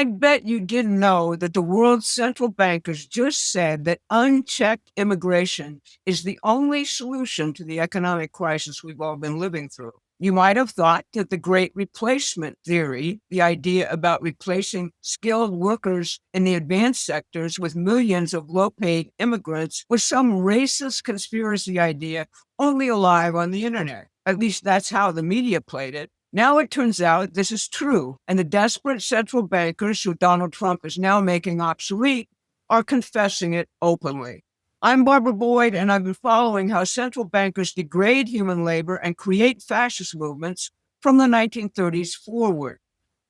I bet you didn't know that the world's central bankers just said that unchecked immigration is the only solution to the economic crisis we've all been living through. You might have thought that the great replacement theory, the idea about replacing skilled workers in the advanced sectors with millions of low-paid immigrants, was some racist conspiracy idea only alive on the internet. At least that's how the media played it. Now it turns out this is true, and the desperate central bankers who Donald Trump is now making obsolete are confessing it openly. I'm Barbara Boyd, and I've been following how central bankers degrade human labor and create fascist movements from the 1930s forward.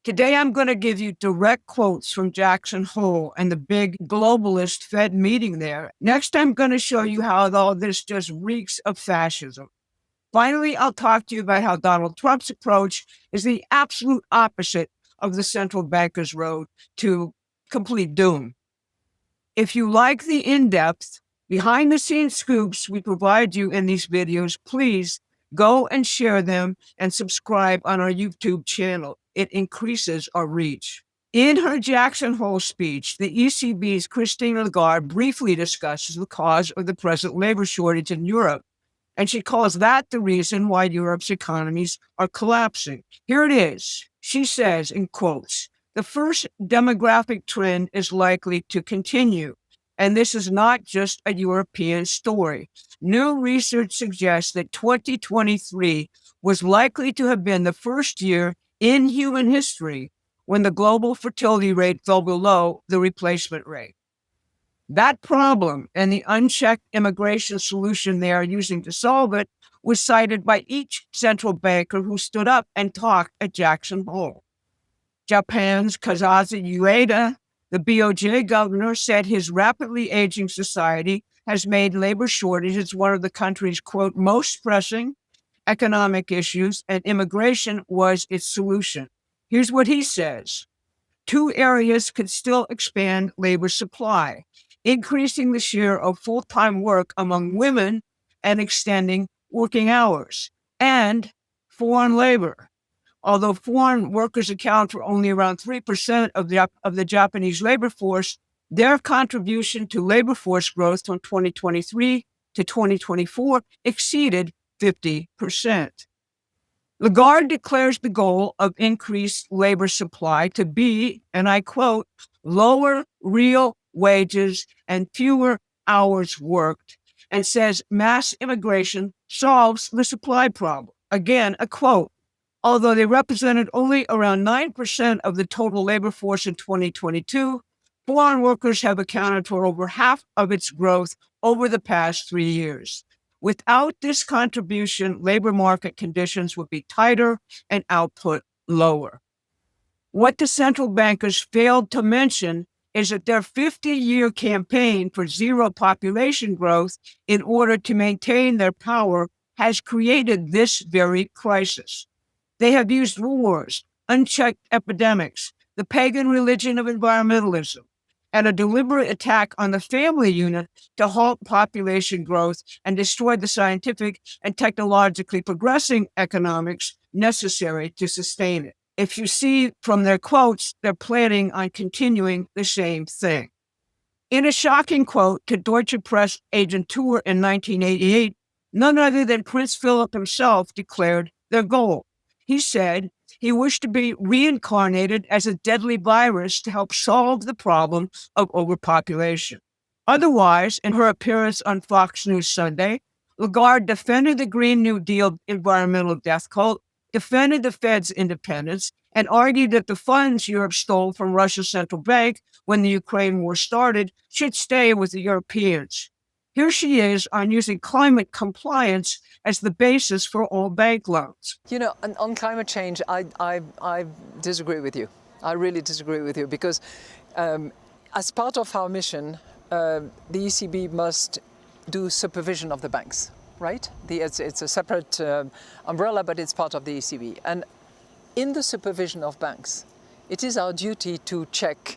Today, I'm going to give you direct quotes from Jackson Hole and the big globalist Fed meeting there. Next, I'm going to show you how all this just reeks of fascism. Finally, I'll talk to you about how Donald Trump's approach is the absolute opposite of the central banker's road to complete doom. If you like the in-depth, behind-the-scenes scoops we provide you in these videos, please go and share them and subscribe on our YouTube channel. It increases our reach. In her Jackson Hole speech, the ECB's Christine Lagarde briefly discusses the cause of the present labor shortage in Europe, and she calls that the reason why Europe's economies are collapsing. Here it is. She says, in quotes, "The first demographic trend is likely to continue, and this is not just a European story. New research suggests that 2023 was likely to have been the first year in human history when the global fertility rate fell below the replacement rate." That problem and the unchecked immigration solution they are using to solve it was cited by each central banker who stood up and talked at Jackson Hole. Japan's Kazusa Ueda, the BOJ governor, said his rapidly aging society has made labor shortages one of the country's, quote, most pressing economic issues, and immigration was its solution. Here's what he says. Two areas could still expand labor supply: increasing the share of full-time work among women and extending working hours, and foreign labor. Although foreign workers account for only around 3% of the Japanese labor force, their contribution to labor force growth from 2023 to 2024 exceeded 50%. Lagarde declares the goal of increased labor supply to be, and I quote, lower real wages and fewer hours worked, and says mass immigration solves the supply problem. Again, a quote, although they represented only around 9% of the total labor force in 2022, foreign workers have accounted for over half of its growth over the past 3 years. Without this contribution, labor market conditions would be tighter and output lower. What the central bankers failed to mention is that their 50-year campaign for zero population growth in order to maintain their power has created this very crisis. They have used wars, unchecked epidemics, the pagan religion of environmentalism, and a deliberate attack on the family unit to halt population growth and destroy the scientific and technologically progressing economics necessary to sustain it. If you see from their quotes, they're planning on continuing the same thing. In a shocking quote to Deutsche Press Agentur in 1988, none other than Prince Philip himself declared their goal. He said he wished to be reincarnated as a deadly virus to help solve the problem of overpopulation. Otherwise, in her appearance on Fox News Sunday, Lagarde defended the Green New Deal environmental death cult, defended the Fed's independence, and argued that the funds Europe stole from Russia's central bank when the Ukraine war started should stay with the Europeans. Here she is on using climate compliance as the basis for all bank loans. You know, on climate change, I disagree with you. I really disagree with you because as part of our mission, the ECB must do supervision of the banks, right? It's a separate umbrella, but it's part of the ECB. And in the supervision of banks, it is our duty to check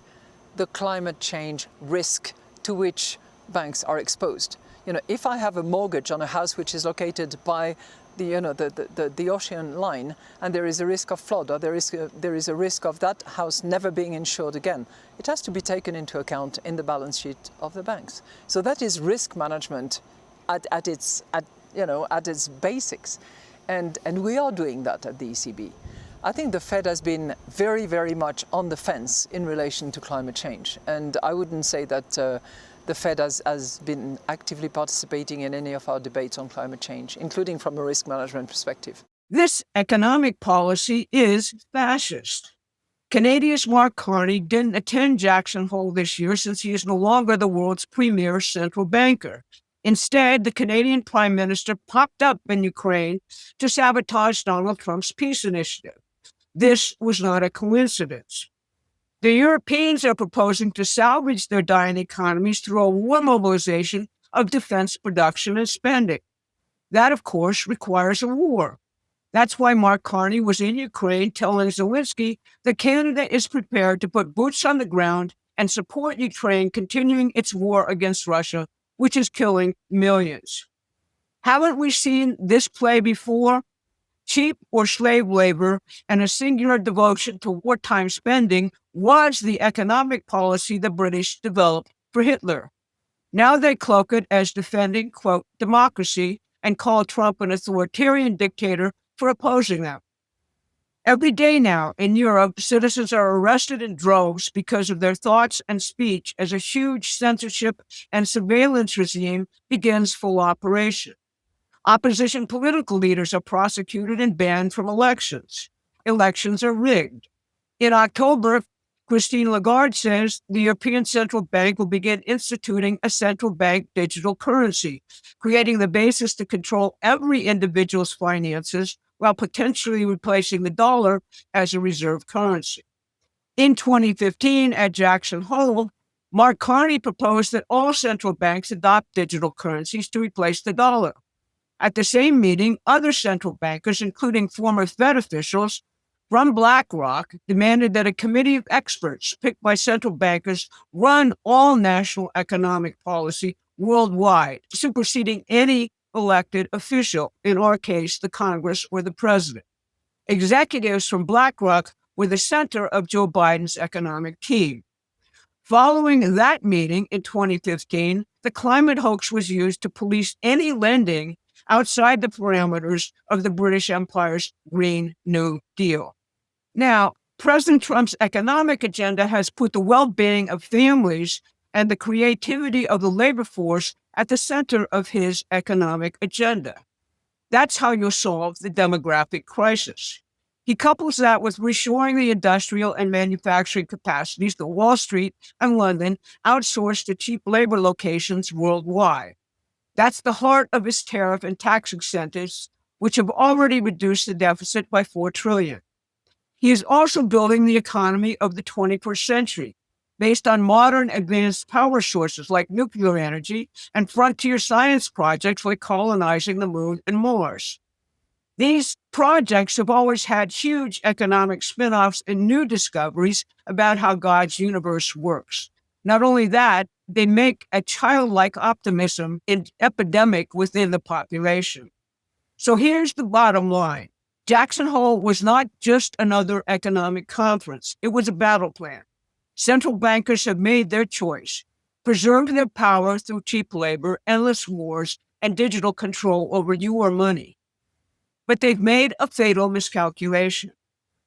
the climate change risk to which banks are exposed. You know, if I have a mortgage on a house which is located by the ocean line, and there is a risk of flood, or there is a risk of that house never being insured again. It has to be taken into account in the balance sheet of the banks. So that is risk management at its basics, and we are doing that at the ECB. I think the Fed has been very, very much on the fence in relation to climate change, and I wouldn't say that the Fed has been actively participating in any of our debates on climate change, including from a risk management perspective. This economic policy is fascist. Canadian's Mark Carney didn't attend Jackson Hole this year since he is no longer the world's premier central banker. Instead, the Canadian Prime Minister popped up in Ukraine to sabotage Donald Trump's peace initiative. This was not a coincidence. The Europeans are proposing to salvage their dying economies through a war mobilization of defense production and spending. That, of course, requires a war. That's why Mark Carney was in Ukraine telling Zelensky that Canada is prepared to put boots on the ground and support Ukraine continuing its war against Russia, which is killing millions. Haven't we seen this play before? Cheap or slave labor and a singular devotion to wartime spending was the economic policy the British developed for Hitler. Now they cloak it as defending, quote, democracy and call Trump an authoritarian dictator for opposing them. Every day now in Europe, citizens are arrested in droves because of their thoughts and speech as a huge censorship and surveillance regime begins full operation. Opposition political leaders are prosecuted and banned from elections. Elections are rigged. In October, Christine Lagarde says the European Central Bank will begin instituting a central bank digital currency, creating the basis to control every individual's finances while potentially replacing the dollar as a reserve currency. In 2015, at Jackson Hole, Mark Carney proposed that all central banks adopt digital currencies to replace the dollar. At the same meeting, other central bankers, including former Fed officials from BlackRock, demanded that a committee of experts picked by central bankers run all national economic policy worldwide, superseding any elected official, in our case, the Congress or the president. Executives from BlackRock were the center of Joe Biden's economic team. Following that meeting in 2015, the climate hoax was used to police any lending outside the parameters of the British Empire's Green New Deal. Now, President Trump's economic agenda has put the well-being of families and the creativity of the labor force at the center of his economic agenda. That's how you'll solve the demographic crisis. He couples that with reshoring the industrial and manufacturing capacities that Wall Street and London outsource to cheap labor locations worldwide. That's the heart of his tariff and tax incentives, which have already reduced the deficit by $4 trillion. He is also building the economy of the 21st century, based on modern advanced power sources like nuclear energy and frontier science projects like colonizing the moon and Mars. These projects have always had huge economic spin-offs and new discoveries about how God's universe works. Not only that, they make a childlike optimism an epidemic within the population. So here's the bottom line. Jackson Hole was not just another economic conference. It was a battle plan. Central bankers have made their choice, preserved their power through cheap labor, endless wars, and digital control over your money. But they've made a fatal miscalculation.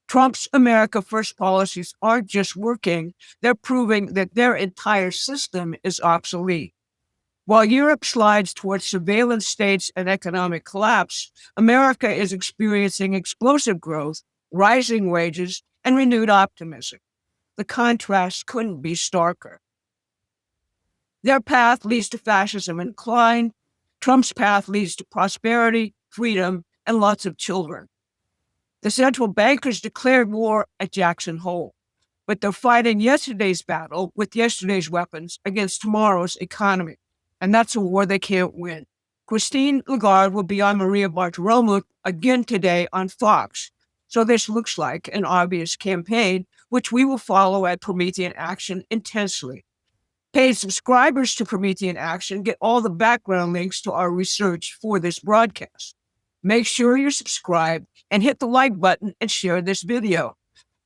Trump's America First policies aren't just working, they're proving that their entire system is obsolete. While Europe slides towards surveillance states and economic collapse, America is experiencing explosive growth, rising wages, and renewed optimism. The contrast couldn't be starker. Their path leads to fascism and decline. Trump's path leads to prosperity, freedom, and lots of children. The central bankers declared war at Jackson Hole, but they're fighting yesterday's battle with yesterday's weapons against tomorrow's economy, and that's a war they can't win. Christine Lagarde will be on Maria Bartiromo again today on Fox, so this looks like an obvious campaign, which we will follow at Promethean Action intensely. Paid subscribers to Promethean Action get all the background links to our research for this broadcast. Make sure you're subscribed and hit the like button and share this video.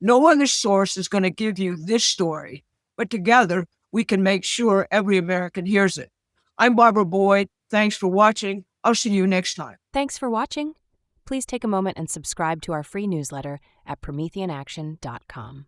No other source is going to give you this story, but together we can make sure every American hears it. I'm Barbara Boyd. Thanks for watching. I'll see you next time. Thanks for watching. Please take a moment and subscribe to our free newsletter at prometheanaction.com.